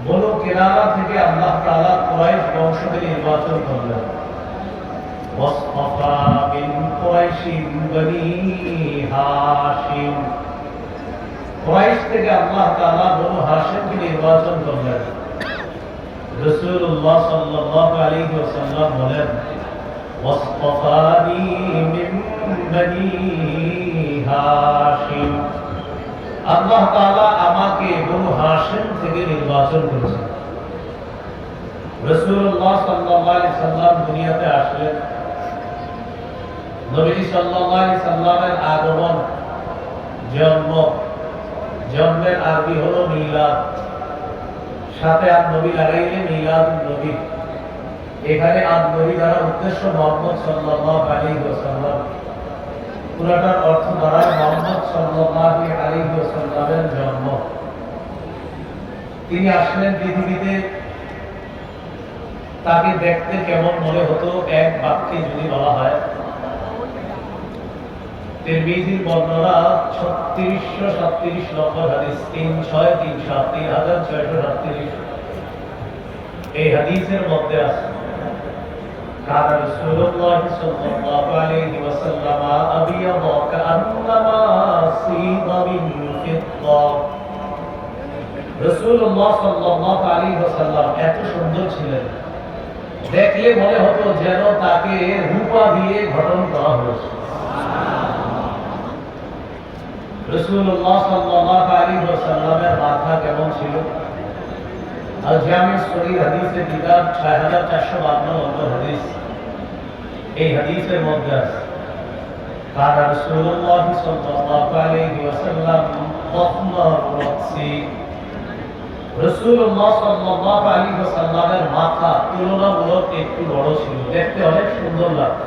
বনু কিনানা থেকে আল্লাহ তাআলা কুরাইশ বংশকে নির্বাচন করলেন। ওয়াসফা মিন কুরাইশিন বনি হাশিম, কুরাইশ থেকে আল্লাহ তাআলা বনু হাশিমকে নির্বাচন করলেন। রাসূলুল্লাহ সাল্লাল্লাহু আলাইহি ওয়াসাল্লাম বলেন, ওয়াসফানি মিন বনি হাশিম, আল্লাহ তাআলা আমাকে বনু হাশিম থেকে নির্বাচন করেছেন। রাসূলুল্লাহ সাল্লাল্লাহু আলাইহি সাল্লাম দুনিয়াতে আসলেন। নবী সাল্লাল্লাহু আলাইহি সাল্লামের আগমন, জন্মের আরবি হলো মিলাদ, সাথে আর নবী লাগাইলে মিলাদুন নবী। এখানে আর নবী দ্বারা উদ্দেশ্য মুহাম্মদ সাল্লাল্লাহু আলাইহি ওয়াসাল্লাম, পুরাটার অর্থ দ্বারা মুহাম্মদ সাল্লাল্লাহু আলাইহি ওয়াসাল্লামের জন্ম। তিনি আসলেন পৃথিবীতে, তাকে দেখতে কেমন মনে হতো এক বাক্যে যদি বলা হয়, তিরমিজির বর্ণনা 3637 নম্বর হাদিস, 3637 এই হাদিসের মধ্যে আছে, কান রাসূলুল্লাহ সাল্লাল্লাহু আলাইহি ওয়াসাল্লাম আবিয়াদা কান্নামা সিদা মিন ফিদ্দা। রাসূলুল্লাহ সাল্লাল্লাহু আলাইহি ওয়াসাল্লাম এত সুন্দর ছিলেন, দেখলে মনে হতো যেন তাকে রূপা দিয়ে গঠন করা হয়েছে। রাসূলুল্লাহ সাল্লাল্লাহু আলাইহি ওয়াসাল্লামের মাথা কেমন ছিল? আল জামি সহিহ হাদিসের কিতাব 6452 নম্বর হাদিস, এই হাদিসের মধ্যে আছে, কান রাসূলুল্লাহ সাল্লাল্লাহু আলাইহি ওয়াসাল্লাম দাখমার রাসি, রাসূলুল্লাহ সাল্লাল্লাহু আলাইহি ওয়াসাল্লামের মাথা তুলনামূলক একটু বড় ছিল, দেখতে অনেক সুন্দর লাগতো।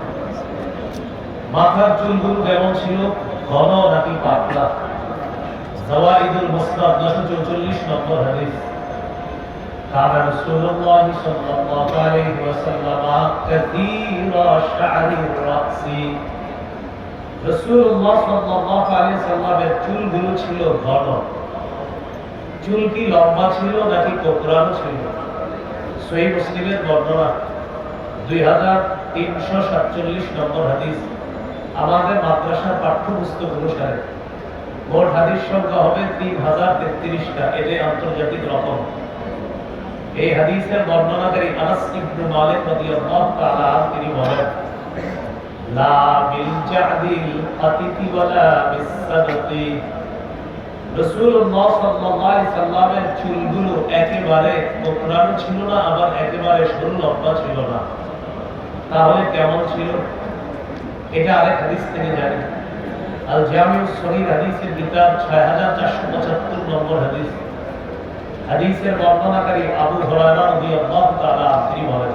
মাথার চুলগুলো কেমন ছিল? ঘন নাকি পাতলা? জাওয়াইদুল মুসনাদ 944 নম্বর হাদিস, কান রাসূলুল্লাহ সাল্লাল্লাহু আলাইহি ওয়াসাল্লাম কাসীরা শা'রির রাসি, রাসূলুল্লাহ সাল্লাল্লাহু আলাইহি ওয়াসাল্লামের চুলগুলো ছিল ঘন। চুল কি লম্বা ছিল নাকি কোকড়ানো ছিল? সহিহ মুসলিমের বর্ণনা 2347 নম্বর হাদিস। আমাদের মাদ্রাসার পাঠ্যপুস্তক অনুসারে মোট হাদিস সংখ্যা হবে 3033টা, এটাই আন্তর্জাতিক রকম। এই হাদিসের বর্ণনাকারী আনাস ইবনে মালিক রাদিয়াল্লাহু তাআলা তিনি বলেন, লা বিল জাদিল আতিতি ওয়ালা বিসসাদতি, রাসূলুল্লাহ সাল্লাল্লাহু আলাইহি সাল্লামের চুলগুলো একেবারে কোকড়ানো ছিল না, আবার একেবারে সরু লম্বা ছিল না। তাহলে কেমন ছিল? এটা আরেক হাদিস থেকে জানি, আল জামিউ সহিহ হাদিসের কিতাব 6475 নম্বর হাদিস। হাদিসের বর্ণনাকারী আবু হুরায়রা রাদিয়াল্লাহু তাআলা তিনি বলেন,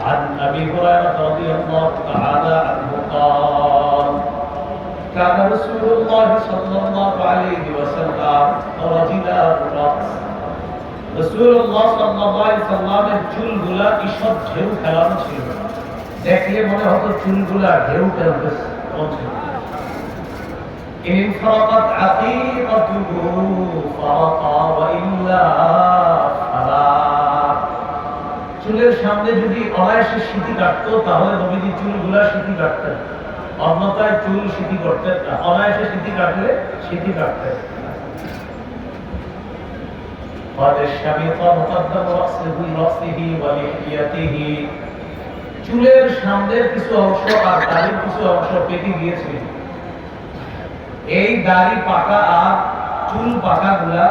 আন আবি হুরায়রা রাদিয়াল্লাহু তাআলা আনহু قال كان رسول الله صلى الله عليه وسلم رجلا الرأس, রাসূলুল্লাহ সাল্লাল্লাহু আলাইহি সাল্লামের চুলগুলা ঈষৎ ঢেউ খেলানো ছিল, দেখলে মনে হতো চুলগুলা ঢেউ খেলতেছে। ইন ফারাকাত আকিকাতুহু ফারাকা ওয়া ইল্লা ফালা, চুলের সামনে যদি অনায়াসে সিঁথি কাটতো তাহলে নবীজি চুলগুলা সিঁথি কাটতেন, অন্যথায় চুল সিঁথি করতেন না। অনায়াসে সিঁথি কাটলে সিঁথি কাটতেন। চুলের সামনের কিছু অংশ আর দাড়ির কিছু অংশ পেকে গিয়েছিল। এই দাড়ি পাকা আর চুল পাকা গুলা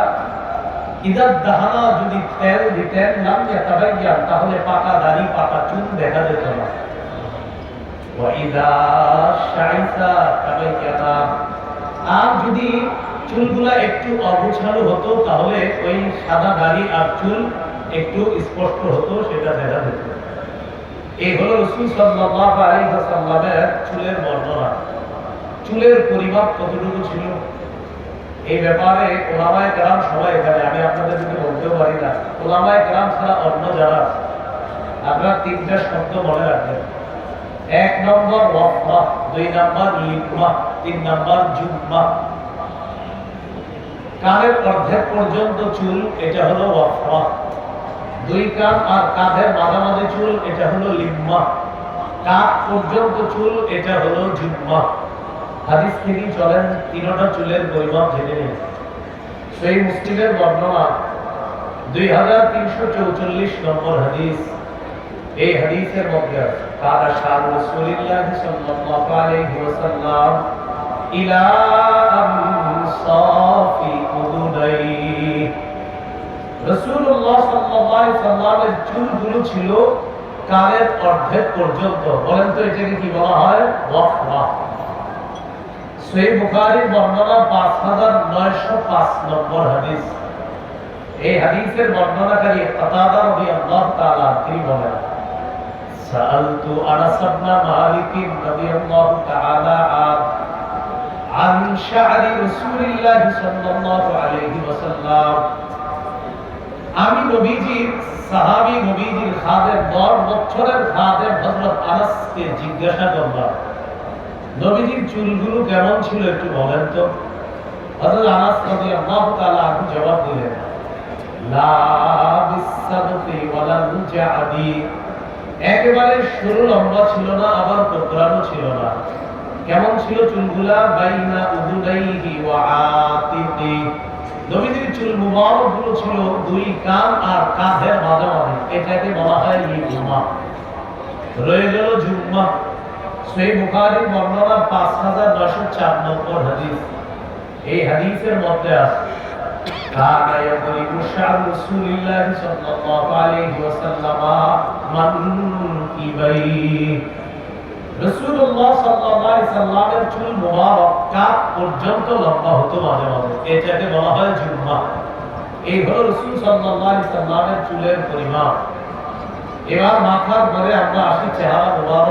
ইদার দাহানা যদি তেল দিতেন নাম ইয়াতাবাইয়ান, তাহলে পাকা দাড়ি পাকা চুল দেখা যেত না। ওয়া ইদা শাইসা তাবাইয়ানা, আর যদি চুলগুলা একটু অগোছালো হতো তাহলে ওই সাদা দাড়ি আর চুল একটু স্পষ্ট হতো, সেটা দেখা যেত। এই হলো রাসূল সাল্লাল্লাহু আলাইহি ওয়াসাল্লামের চুলের বর্ণনা। চুলের পরিমাপ কতটুকু ছিল এই ব্যাপারে ওলামায়ে কেরাম সবাই এখানে, আমি আপনাদেরকে বলতেও পারি না। ওলামায়ে কেরাম ছাড়া অন্য যারা আপনারা তিনটা শব্দ মনে রাখবেন। 1 নম্বর ওয়াফা, 2 নম্বর লিকমা, 3 নম্বর জুম্মা। কানের অর্ধেক পর্যন্ত চুল, এটা হলো ওয়াফরা। দুই কান আর কাঁধের মাঝামাঝি চুল, এটা হলো লিম্মা। কাঁধ পর্যন্ত চুল, এটা হলো জুম্মা। হাদিস থেকে চলেন তিনটা চুলের পরিমাপ জেনে নিন। সেই মুসলিমের বর্ণনা 2344 নম্বর হাদিস। এই হাদিসের মধ্যে কাদা শান রাসূলুল্লাহ সাল্লাল্লাহু আলাইহি ওয়াসাল্লাম ইলা আনসাফি উদুনাই। রাসূলুল্লাহ সাল্লাল্লাহু আলাইহি ওয়াসাল্লামের চুলগুলো ছিল কানের অর্ধেক পর্যন্ত। বলেন তো এটাকে কি বলা হয়? ওয়াফরা। সহিহ বুখারীর বর্ণনা 5905 নম্বর হাদিস। এই হাদিসের বর্ণনাকারী কাতাদা রাদিয়াল্লাহু তাআলা তিনি বলেন, সাআলতু আনাস ইবনে মালিক রাদিয়াল্লাহু তাআলা আন শা'রি রাসূলিল্লাহ সাল্লাল্লাহু আলাইহি ওয়াসাল্লাম। আমি নবীজির সাহাবী, নবীজির খাদেম, 10 বছরের খাদেম হযরত আনাসকে জিজ্ঞাসা করলাম, নবীজির চুলগুলো কেমন ছিল একটু বলেন তো। হযরত আনাস রাদিয়াল্লাহু তাআলা আনহু জবাব দিলেন, লা বিসাবতি ওয়ালা জাদি। একেবারে সরু লম্বা ছিল না, আবার কোকড়ানো ছিল না। কেমন ছিল চুলগুলা? বাইনা উদুনাইহি ওয়া আতিকি। নবীজির চুল মুবারক গুলো ছিল দুই কান আর কাঁধের মাঝামাঝি, এটাকে বলা হয় লিম্মা। রয়ে গেল জুম্মা। সহিহ বুখারীর বর্ণনা 5904 নম্বর হাদিস। এই হাদিসের মধ্যে আছে কানা ইয়াদরিবু শা'র রাসূলিল্লাহ সাল্লাল্লাহু আলাইহি ওয়াসাল্লাম মানকিবাই। রাসূলুল্লাহ সাল্লাল্লাহু আলাইহি ওয়াসাল্লামের চুল মুবারক কাঁধ পর্যন্ত লম্বা হতো মাঝে মাঝে, এটাকে বলা হয় জুম্মা। এই হলো রাসূল সাল্লাল্লাহু আলাইহি ওয়াসাল্লামের চুলের পরিমাপ। এবার মাথার পরে আমরা আসি চেহারা মুবারক